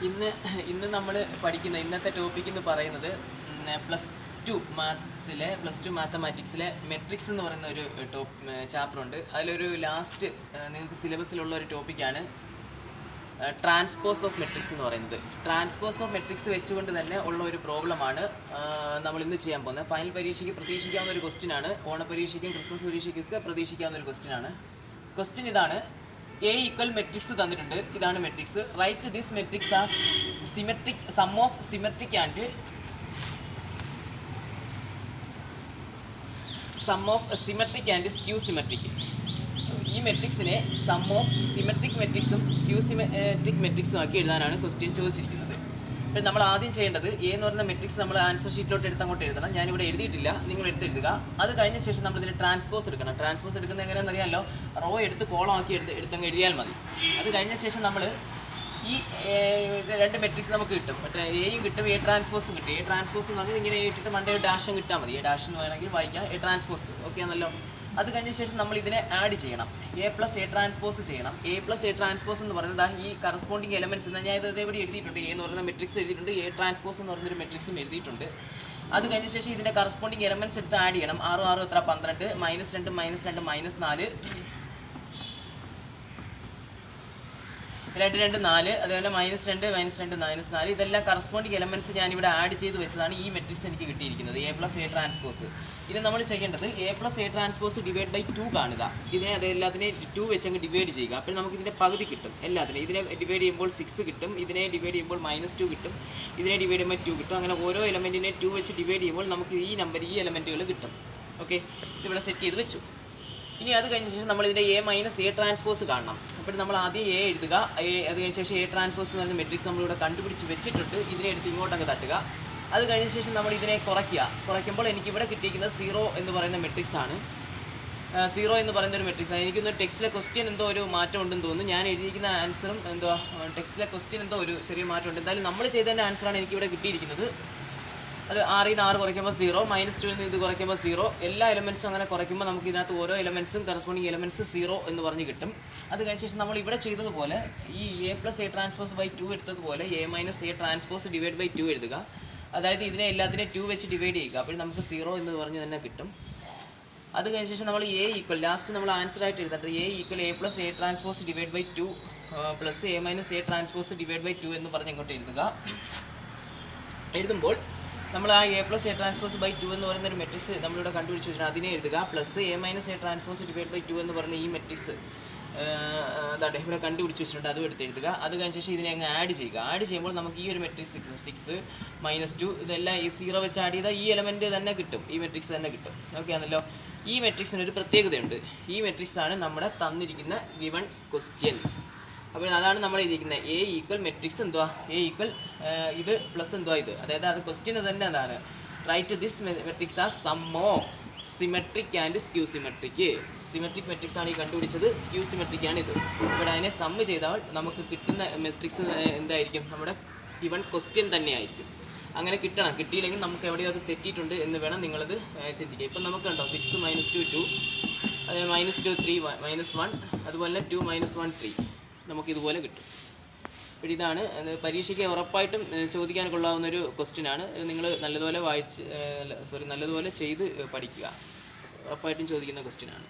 ഇന്ന് നമ്മൾ പഠിക്കുന്ന ഇന്നത്തെ ടോപ്പിക് എന്ന് പറയുന്നത് പ്ലസ് ടു മാത്തമാറ്റിക്സിലെ മെട്രിക്സ് എന്ന് പറയുന്ന ഒരു ചാപ്റ്റർ ഉണ്ട്. അതിലൊരു ലാസ്റ്റ് നിങ്ങൾക്ക് സിലബസിലുള്ള ഒരു ടോപ്പിക്കാണ് ട്രാൻസ്പോസ് ഓഫ് മെട്രിക്സ് എന്ന് പറയുന്നത്. ട്രാൻസ്പോസ് ഓഫ് മെട്രിക്സ് വെച്ചുകൊണ്ട് തന്നെ ഉള്ള ഒരു പ്രോബ്ലമാണ് നമ്മൾ ഇന്ന് ചെയ്യാൻ പോകുന്നത്. ഫൈനൽ പരീക്ഷയ്ക്ക് പ്രതീക്ഷിക്കാവുന്ന ഒരു ക്വസ്റ്റ്യനാണ്. ഓണപരീക്ഷയ്ക്കും ക്രിസ്മസ് പരീക്ഷയ്ക്കൊക്കെ പ്രതീക്ഷിക്കാവുന്ന ഒരു ക്വസ്റ്റ്യനാണ്. ക്വസ്റ്റ്യൻ ഇതാണ്: എ ഈക്വൽ മെട്രിക്സ് തന്നിട്ടുണ്ട്. ഇതാണ് matrix. Right this matrix as symmetric sum of symmetric and skew symmetric. ഈ മെട്രിക്സിനെ സം ഓഫ് സിമെട്രിക് മെട്രിക്സും സ്ക്യൂ സിമെട്രിക് മെട്രിക്സും ആക്കി എഴുതാനാണ് ക്വസ്റ്റ്യൻ ചോദിച്ചിരിക്കുന്നത്. അപ്പോൾ നമ്മൾ ആദ്യം ചെയ്യേണ്ടത് എ എന്ന് പറയുന്ന മെട്രിക്സ് നമ്മൾ ആൻസർ ഷീറ്റിലോട്ട് അങ്ങോട്ട് എഴുതണം. ഞാനിവിടെ എഴുതിയിട്ടില്ല, നിങ്ങൾ എടുത്തെഴുതുക. അത് കഴിഞ്ഞ ശേഷം നമ്മൾ ഇതിന് ട്രാൻസ്പോസ് എടുക്കണം. ട്രാൻസ്പോസ് എടുക്കുന്നത് എങ്ങനെയാണെന്ന് അറിയാമല്ലോ. റോ എടുത്ത് കോളം ആക്കി എടുത്തങ്ങ് എഴുതിയാൽ മതി. അത് കഴിഞ്ഞ ശേഷം നമ്മൾ ഈ രണ്ട് മെട്രിക്സ് നമുക്ക് കിട്ടും. മറ്റേ എയും കിട്ടും, എ ട്രാൻസ്പോസും കിട്ടും. എ ട്രാൻസ്പോസ് എന്ന് പറഞ്ഞാൽ ഇങ്ങനെ ഇട്ടിട്ട് മണ്ടേ ഡാഷും കിട്ടാൽ മതി. എ ഡാഷ് എന്ന് വേണമെങ്കിൽ വായിക്കാം, എ ട്രാൻസ്പോസ്. ഓക്കെ ആണല്ലോ. അത് കഴിഞ്ഞ ശേഷം നമ്മൾ ഇതിനെ ആഡ് ചെയ്യണം. എ പ്ലസ് എ ട്രാൻസ്പോസ് ചെയ്യണം. എ പ്ലസ് എ ട്രാൻസ്പോസ് എന്ന് പറയുന്നത് ഈ കറസ്പോണ്ടിങ് എലമെൻറ്റ്സ് ഞാൻ ഇത് ഇവിടെ എഴുതിയിട്ടുണ്ട്. എ എന്ന് പറയുന്ന മെട്രിക്സ് എഴുതിയിട്ടുണ്ട്, എ ട്രാൻസ്പോസ് എന്ന് പറയുന്നൊരു മെട്രിക്സും എഴുതിയിട്ടുണ്ട്. അത് കഴിഞ്ഞ ശേഷം ഇതിൻ്റെ കറസ്പോണ്ടിങ് എലമെൻറ്റ്സ് എടുത്ത് ആഡ് ചെയ്യണം. 6 6 എത്ര 12, -2 -2 -4, 2 2 4, അതുപോലെ -2 -2 -4. ഇതെല്ലാം കറസ്പോണ്ടിങ് എലമെൻറ്റ്സ് ഞാനിവിടെ ആഡ് ചെയ്ത് വെച്ചതാണ് ഈ മെട്രിക്സ് എനിക്ക് കിട്ടിയിരിക്കുന്നത്. A plus A transpose. ഇത് നമ്മൾ ചെയ്യേണ്ടത് A plus A transpose divide by 2 കാണുക. ഇതിനെ അതെല്ലാത്തിനെ 2 വെച്ച് അങ്ങ് ഡിവൈഡ് ചെയ്യുക. അപ്പോൾ നമുക്ക് ഇതിൻ്റെ പകുതി കിട്ടും. എല്ലാത്തിനും ഇതിനെ ഡിവൈഡ് ചെയ്യുമ്പോൾ 6 കിട്ടും. ഇതിനെ ഡിവൈഡ് ചെയ്യുമ്പോൾ -2 കിട്ടും. ഇതിനെ ഡിവൈഡ് ചെയ്യുമ്പോൾ 2 കിട്ടും. അങ്ങനെ ഓരോ എലമെൻറ്റിനെ 2 വെച്ച് ഡിവൈഡ് ചെയ്യുമ്പോൾ നമുക്ക് ഈ എലമെൻറ്റുകൾ കിട്ടും. ഓക്കെ, ഇവിടെ സെറ്റ് ചെയ്ത് വെച്ചു. ഇനി അത് കഴിഞ്ഞ ശേഷം നമ്മൾ ഇതിൻ്റെ എ മൈനസ് എ ട്രാൻസ്പോസ് കാണണം. അപ്പോൾ നമ്മൾ ആദ്യം എ എഴുതുക. അത് കഴിഞ്ഞ ശേഷം എ ട്രാൻസ്പോസ് എന്ന് പറയുന്ന മെട്രിക്സ് നമ്മളിവിടെ കണ്ടുപിടിച്ച് വെച്ചിട്ടുണ്ട്. ഇതിനെ എടുത്ത് ഇങ്ങോട്ടങ്ങ് തട്ടുക. അത് കഴിഞ്ഞ ശേഷം നമ്മൾ ഇതിനെ കുറയ്ക്കുമ്പോൾ എനിക്കിവിടെ കിട്ടിയിരിക്കുന്നത് 0 എന്ന് പറയുന്ന മെട്രിക്സ് ആണ്. 0 എന്ന് പറയുന്ന ഒരു മെട്രിക്സ് ആണ്. എനിക്കൊന്ന് ടെക്സ്റ്റിലെ ക്വസ്റ്റ്യൻ എന്തോ ഒരു മാറ്റം ഉണ്ടെന്ന് തോന്നുന്നു. ഞാൻ എഴുതിയിരിക്കുന്ന ആൻസറും ടെക്സ്റ്റിലെ ക്വസ്റ്റ്യൻ എന്തോ ഒരു ചെറിയ മാറ്റമുണ്ട്. എന്തായാലും നമ്മൾ ചെയ്തതിൻ്റെ ആൻസറാണ് എനിക്കിവിടെ കിട്ടിയിരിക്കുന്നത്. അത് 6 ൽ നിന്ന് 6 കുറയ്ക്കുമ്പോൾ 0, -2 ൽ നിന്ന് ഇത് കുറയ്ക്കുമ്പോൾ 0. എല്ലാ എലമെൻറ്റ്സും അങ്ങനെ കുറയ്ക്കുമ്പോൾ നമുക്ക് ഇതിനകത്ത് ഓരോ എലമെൻറ്റ്സും കറസ്പോണ്ടിങ് എലമെൻറ്റ്സ് 0 എന്ന് പറഞ്ഞ് കിട്ടും. അത് കഴിഞ്ഞ ശേഷം നമ്മൾ ഇവിടെ ചെയ്തതുപോലെ ഈ A plus A transpose by 2 എടുത്തതുപോലെ A minus A transpose divide by 2 എഴുതുക. അതായത് ഇതിനെ എല്ലാത്തിനെയും 2 വെച്ച് ഡിവൈഡ് ചെയ്യുക. അപ്പോൾ നമുക്ക് 0 എന്ന് പറഞ്ഞ് തന്നെ കിട്ടും. അത് കഴിഞ്ഞ ശേഷം നമ്മൾ എ ഈക്വൽ ലാസ്റ്റ് നമ്മൾ ആൻസർ ആയിട്ട് എഴുതട്ടെ. A equal A plus A transpose divide by 2 plus A minus A transpose divide by 2 എന്ന് പറഞ്ഞ് ഇങ്ങോട്ട് എഴുതുമ്പോൾ നമ്മൾ ആ A plus A transpose by 2 എന്ന് പറയുന്ന ഒരു മെട്രിക്സ് നമ്മളിവിടെ കണ്ടുപിടിച്ച് വെച്ചിട്ട് അതിനെ എഴുതുക. Plus A minus A transpose divide by 2 എന്ന് പറഞ്ഞ ഈ മെട്രിക്സ് അതാട്ടെ ഇവിടെ കണ്ടുപിടിച്ച് വെച്ചിട്ടുണ്ട്. അതും എടുത്ത് എഴുതുക. അത് കഴിഞ്ഞ ശേഷം ഇതിനെ അങ്ങ് ആഡ് ചെയ്യുക. ആഡ് ചെയ്യുമ്പോൾ നമുക്ക് ഈ ഒരു മെട്രിക്സ് 6 -2 ഇതെല്ലാം ഈ 0 വെച്ച് ആഡ് ചെയ്താൽ ഈ എലമെൻറ്റ് തന്നെ കിട്ടും, ഈ മെട്രിക്സ് തന്നെ കിട്ടും. ഓക്കെ ആണല്ലോ. ഈ മെട്രിക്സിന് ഒരു പ്രത്യേകതയുണ്ട്. ഈ മെട്രിക്സ് ആണ് നമ്മുടെ തന്നിരിക്കുന്ന ഗിവൺ ക്വസ്റ്റ്യൻ. അപ്പോൾ അതാണ് നമ്മൾ എഴുതിയിരിക്കുന്നത്. എ ഈക്വൽ മെട്രിക്സ് എന്തുവാ, എ ഈക്വൽ ഇത് പ്ലസ് എന്തുവാ ഇത്, അതായത് അത് ക്വസ്റ്റ്യൻ തന്നെ എന്താണ്, right this matrix are sum of symmetric and skew symmetric. Symmetric matrix ആണ് ഈ കണ്ടുപിടിച്ചത്, സ്ക്യൂ സിമെട്രിക് ആണ് ഇത്. ഇവിടെ അതിനെ സമ്മ് ചെയ്താൽ നമുക്ക് കിട്ടുന്ന മെട്രിക്സ് എന്തായിരിക്കും, നമ്മുടെ ഇവൺ ക്വസ്റ്റ്യൻ തന്നെയായിരിക്കും. അങ്ങനെ കിട്ടണം. കിട്ടിയില്ലെങ്കിൽ നമുക്ക് എവിടെയോ അത് തെറ്റിയിട്ടുണ്ട് എന്ന് വേണം നിങ്ങളത് ചിന്തിക്കുക. ഇപ്പം നമുക്ക് കണ്ടോ 6 -2 2, അത് -2 3 -1, അതുപോലെ 2 -1 3 നമുക്കിതുപോലെ കിട്ടും. അപ്പോൾ ഇതാണ് പരീക്ഷയ്ക്ക് ഉറപ്പായിട്ടും ചോദിക്കാൻ കൊള്ളാവുന്നൊരു ക്വസ്റ്റ്യനാണ്. നിങ്ങൾ നല്ലതുപോലെ നല്ലതുപോലെ ചെയ്ത് പഠിക്കുക. ഉറപ്പായിട്ടും ചോദിക്കുന്ന ക്വസ്റ്റ്യനാണ്.